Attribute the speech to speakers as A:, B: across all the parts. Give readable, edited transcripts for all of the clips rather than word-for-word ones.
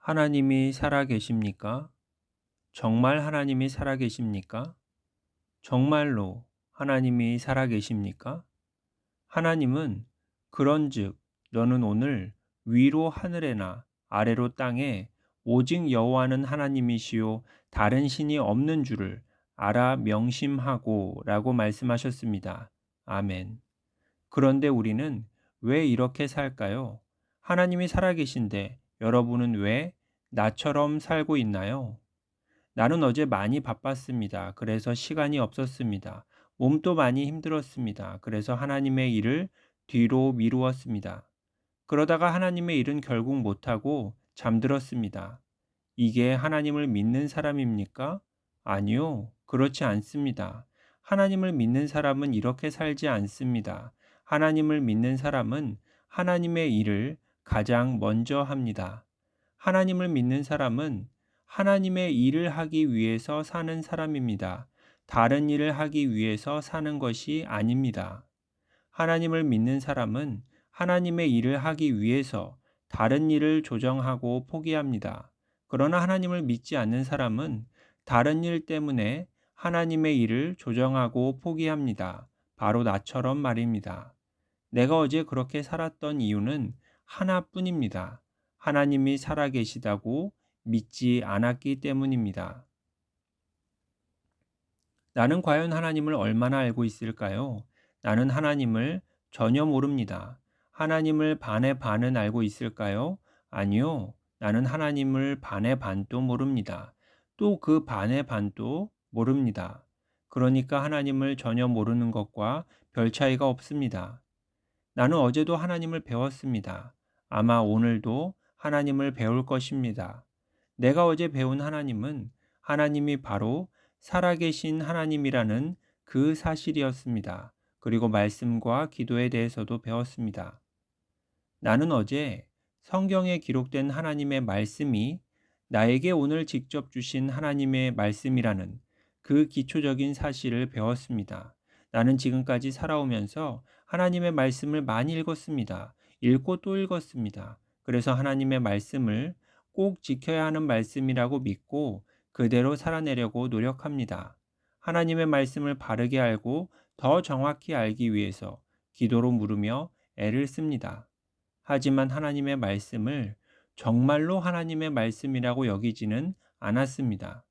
A: 하나님이 살아계십니까? 정말 하나님이 살아계십니까? 정말로 하나님이 살아계십니까? 하나님은 그런즉 너는 오늘 위로 하늘에나 아래로 땅에 오직 여호와는 하나님이시요 다른 신이 없는 줄을 알아 명심하고 라고 말씀하셨습니다. 아멘. 그런데 우리는 왜 이렇게 살까요? 하나님이 살아계신데 여러분은 왜 나처럼 살고 있나요? 나는 어제 많이 바빴습니다. 그래서 시간이 없었습니다. 몸도 많이 힘들었습니다. 그래서 하나님의 일을 뒤로 미루었습니다. 그러다가 하나님의 일은 결국 못하고 잠들었습니다. 이게 하나님을 믿는 사람입니까? 아니요, 그렇지 않습니다. 하나님을 믿는 사람은 이렇게 살지 않습니다. 하나님을 믿는 사람은 하나님의 일을 가장 먼저 합니다. 하나님을 믿는 사람은 하나님의 일을 하기 위해서 사는 사람입니다. 다른 일을 하기 위해서 사는 것이 아닙니다. 하나님을 믿는 사람은 하나님의 일을 하기 위해서 다른 일을 조정하고 포기합니다. 그러나 하나님을 믿지 않는 사람은 다른 일 때문에 하나님의 일을 조정하고 포기합니다. 바로 나처럼 말입니다. 내가 어제 그렇게 살았던 이유는 하나뿐입니다. 하나님이 살아계시다고 믿지 않았기 때문입니다. 나는 과연 하나님을 얼마나 알고 있을까요? 나는 하나님을 전혀 모릅니다. 하나님을 반의 반은 알고 있을까요? 아니요. 나는 하나님을 반의 반도 모릅니다. 또 그 반의 반도 모릅니다. 그러니까 하나님을 전혀 모르는 것과 별 차이가 없습니다. 나는 어제도 하나님을 배웠습니다. 아마 오늘도 하나님을 배울 것입니다. 내가 어제 배운 하나님은 하나님이 바로 살아계신 하나님이라는 그 사실이었습니다. 그리고 말씀과 기도에 대해서도 배웠습니다. 나는 어제 성경에 기록된 하나님의 말씀이 나에게 오늘 직접 주신 하나님의 말씀이라는 그 기초적인 사실을 배웠습니다. 나는 지금까지 살아오면서 하나님의 말씀을 많이 읽었습니다. 읽고 또 읽었습니다. 그래서 하나님의 말씀을 꼭 지켜야 하는 말씀이라고 믿고 그대로 살아내려고 노력합니다. 하나님의 말씀을 바르게 알고 더 정확히 알기 위해서 기도로 물으며 애를 씁니다. 하지만 하나님의 말씀을 정말로 하나님의 말씀이라고 여기지는 않았습니다.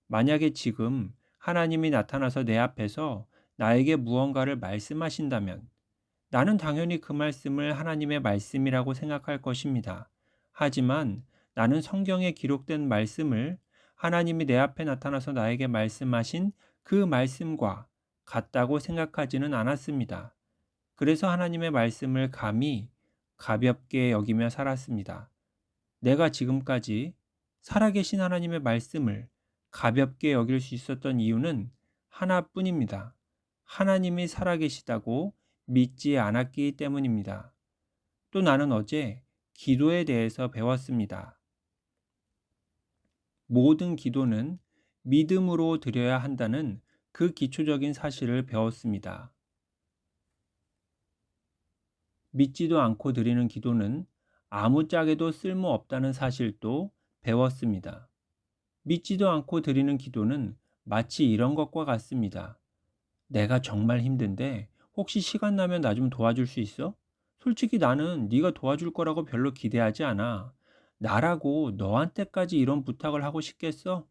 A: 만약에 지금 하나님이 나타나서 내 앞에서 나에게 무언가를 말씀하신다면 나는 당연히 그 말씀을 하나님의 말씀이라고 생각할 것입니다. 하지만 나는 성경에 기록된 말씀을 하나님이 내 앞에 나타나서 나에게 말씀하신 그 말씀과 같다고 생각하지는 않았습니다. 그래서 하나님의 말씀을 감히 가볍게 여기며 살았습니다. 내가 지금까지 살아계신 하나님의 말씀을 가볍게 여길 수 있었던 이유는 하나뿐입니다. 하나님이 살아계시다고 믿지 않았기 때문입니다. 또 나는 어제 기도에 대해서 배웠습니다. 모든 기도는 믿음으로 드려야 한다는 그 기초적인 사실을 배웠습니다. 믿지도 않고 드리는 기도는 아무짝에도 쓸모없다는 사실도 배웠습니다. 믿지도 않고 드리는 기도는 마치 이런 것과 같습니다. 내가 정말 힘든데 혹시 시간 나면 나 좀 도와줄 수 있어? 솔직히 나는 네가 도와줄 거라고 별로 기대하지 않아. 나라고 너한테까지 이런 부탁을 하고 싶겠어?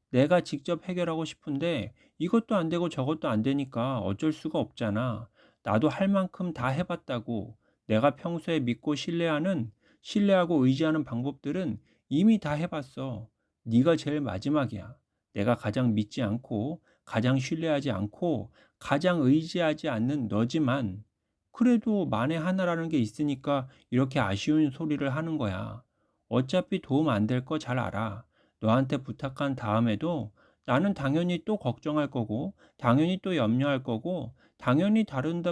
A: 내가 직접 해결하고 싶은데 이것도 안 되고 저것도 안 되니까 어쩔 수가 없잖아. 나도 할 만큼 다 해봤다고. 내가 평소에 믿고 신뢰하고 의지하는 방법들은 이미 다 해봤어. 네가 제일 마지막이야. 내가 가장 믿지 않고, 가장 신뢰하지 않고, 가장 의지하지 않는 너지만, 그래도 만에 하나라는 게 있으니까 이렇게 아쉬운 소리를 하는 거야. 어차피 도움 안 될 거 잘 알아. 너한테 부탁한 다음에도 나는 당연히 또 걱정할 거고, 당연히 또 염려할 거고, 당연히 다른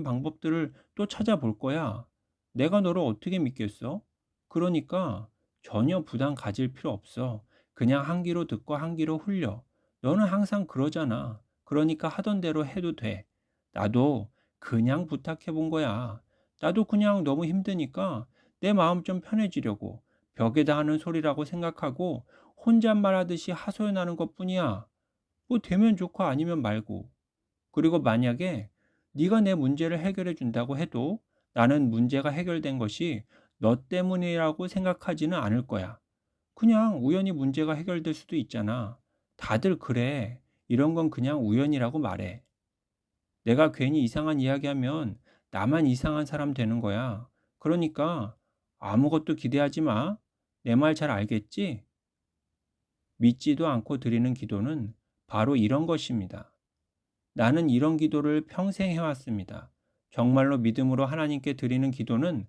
A: 방법들을 또 찾아볼 거야. 내가 너를 어떻게 믿겠어? 그러니까 전혀 부담 가질 필요 없어. 그냥 한 귀로 듣고 한 귀로 흘려. 너는 항상 그러잖아. 그러니까 하던 대로 해도 돼. 나도 그냥 부탁해 본 거야. 나도 그냥 너무 힘드니까 내 마음 좀 편해지려고. 벽에다 하는 소리라고 생각하고 혼잣말하듯이 하소연하는 것뿐이야. 뭐 되면 좋고 아니면 말고. 그리고 만약에 네가 내 문제를 해결해 준다고 해도 나는 문제가 해결된 것이 너 때문이라고 생각하지는 않을 거야. 그냥 우연히 문제가 해결될 수도 있잖아. 다들 그래. 이런 건 그냥 우연이라고 말해. 내가 괜히 이상한 이야기하면 나만 이상한 사람 되는 거야. 그러니까 아무것도 기대하지 마. 내 말 잘 알겠지? 믿지도 않고 드리는 기도는 바로 이런 것입니다. 나는 이런 기도를 평생 해왔습니다. 정말로 믿음으로 하나님께 드리는 기도는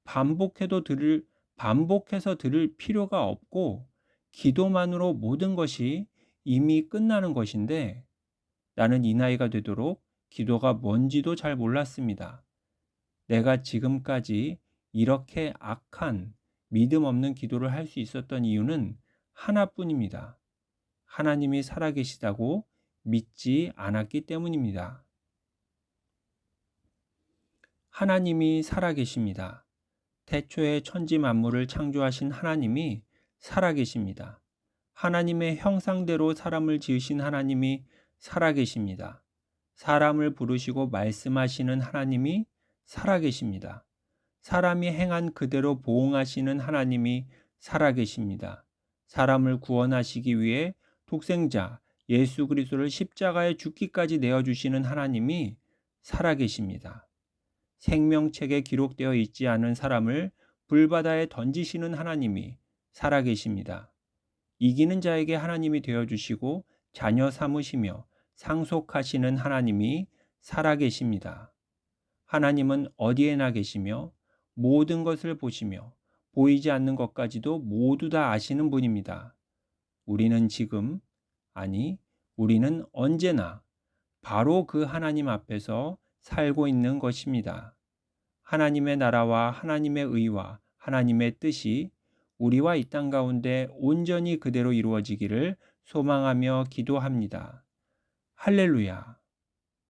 A: 반복해도 들을, 반복해서 들을 필요가 없고 기도만으로 모든 것이 이미 끝나는 것인데 나는 이 나이가 되도록 기도가 뭔지도 잘 몰랐습니다. 내가 지금까지 이렇게 악한 믿음 없는 기도를 할 수 있었던 이유는 하나뿐입니다. 하나님이 살아계시다고 믿지 않았기 때문입니다. 하나님이 살아계십니다. 태초에 천지 만물을 창조하신 하나님이 살아계십니다. 하나님의 형상대로 사람을 지으신 하나님이 살아계십니다. 사람을 부르시고 말씀하시는 하나님이 살아계십니다. 사람이 행한 그대로 보응하시는 하나님이 살아계십니다. 사람을 구원하시기 위해 독생자 예수 그리스도를 십자가에 죽기까지 내어주시는 하나님이 살아계십니다. 생명책에 기록되어 있지 않은 사람을 불바다에 던지시는 하나님이 살아계십니다. 이기는 자에게 하나님이 되어주시고 자녀 삼으시며 상속하시는 하나님이 살아계십니다. 하나님은 어디에나 계시며 모든 것을 보시며 보이지 않는 것까지도 모두 다 아시는 분입니다. 우리는 지금, 아니, 우리는 언제나 바로 그 하나님 앞에서 살고 있는 것입니다. 하나님의 나라와 하나님의 의와 하나님의 뜻이 우리와 이 땅 가운데 온전히 그대로 이루어지기를 소망하며 기도합니다. 할렐루야.